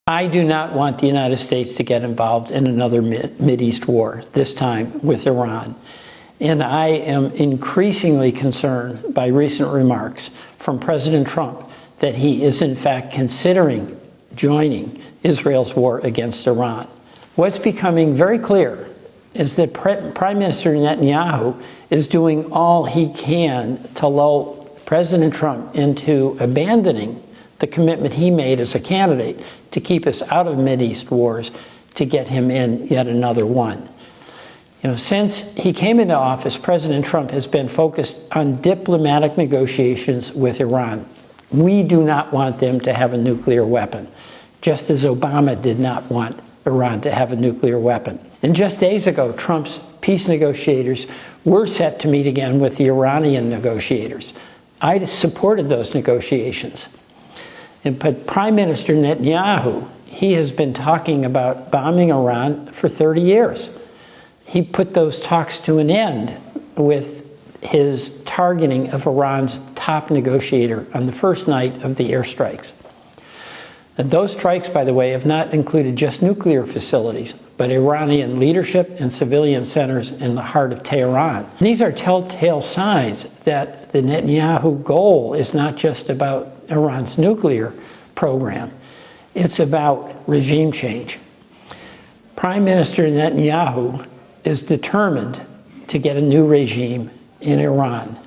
I do not want the United States to get involved in another Mideast war, this time with Iran. And I am increasingly concerned by recent remarks from President Trump that he is in fact considering joining Israel's war against Iran. What's becoming very clear is that Prime Minister Netanyahu is doing all he can to lull President Trump into abandoning the commitment he made as a candidate to keep us out of Mideast wars, to get him in yet another one. Since he came into office, President Trump has been focused on diplomatic negotiations with Iran. We do not want them to have a nuclear weapon, just as Obama did not want Iran to have a nuclear weapon. And just days ago, Trump's peace negotiators were set to meet again with the Iranian negotiators. I supported those negotiations. But Prime Minister Netanyahu, he has been talking about bombing Iran for 30 years. He put those talks to an end with his targeting of Iran's top negotiator on the first night of the airstrikes. And those strikes, by the way, have not included just nuclear facilities, but Iranian leadership and civilian centers in the heart of Tehran. These are telltale signs that the Netanyahu goal is not just about Iran's nuclear program, it's about regime change. Prime Minister Netanyahu is determined to get a new regime in Iran.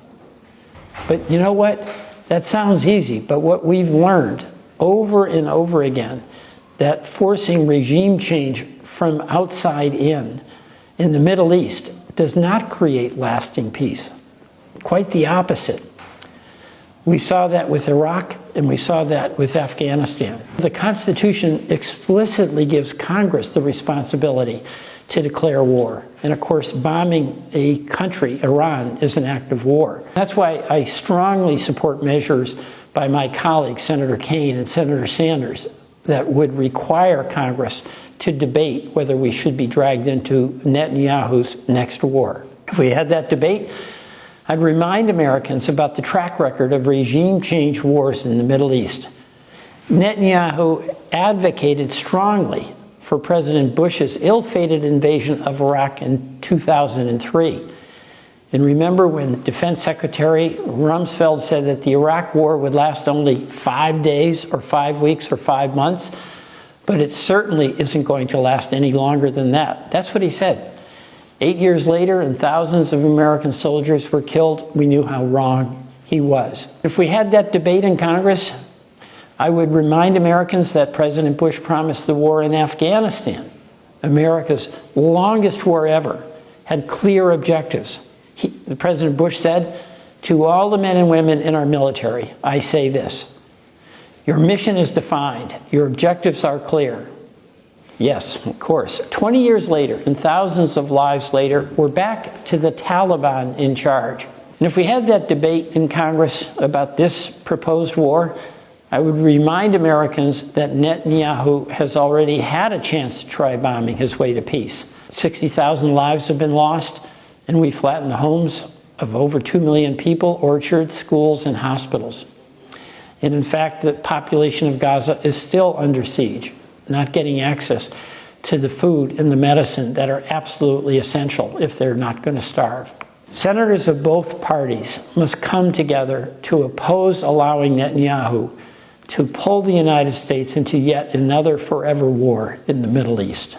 But you know what? That sounds easy, but what we've learned over and over again, that forcing regime change from outside in the Middle East does not create lasting peace. Quite the opposite. We saw that with Iraq, and we saw that with Afghanistan. The Constitution explicitly gives Congress the responsibility to declare war. And of course, bombing a country, Iran, is an act of war. That's why I strongly support measures by my colleagues, Senator Kaine and Senator Sanders, that would require Congress to debate whether we should be dragged into Netanyahu's next war. If we had that debate, I'd remind Americans about the track record of regime change wars in the Middle East. Netanyahu advocated strongly for President Bush's ill-fated invasion of Iraq in 2003. And remember when Defense Secretary Rumsfeld said that the Iraq war would last only 5 days or 5 weeks or 5 months? But it certainly isn't going to last any longer than that. That's what he said. 8 years later, and thousands of American soldiers were killed, we knew how wrong he was. If we had that debate in Congress, I would remind Americans that President Bush promised the war in Afghanistan, America's longest war ever, had clear objectives. President Bush said, "To all the men and women in our military, I say this: your mission is defined, your objectives are clear." Yes, of course. 20 years later, and thousands of lives later, we're back to the Taliban in charge. And if we had that debate in Congress about this proposed war, I would remind Americans that Netanyahu has already had a chance to try bombing his way to peace. 60,000 lives have been lost, and we flattened the homes of over 2 million people, orchards, schools, and hospitals. And in fact, the population of Gaza is still under siege, not getting access to the food and the medicine that are absolutely essential if they're not going to starve. Senators of both parties must come together to oppose allowing Netanyahu to pull the United States into yet another forever war in the Middle East.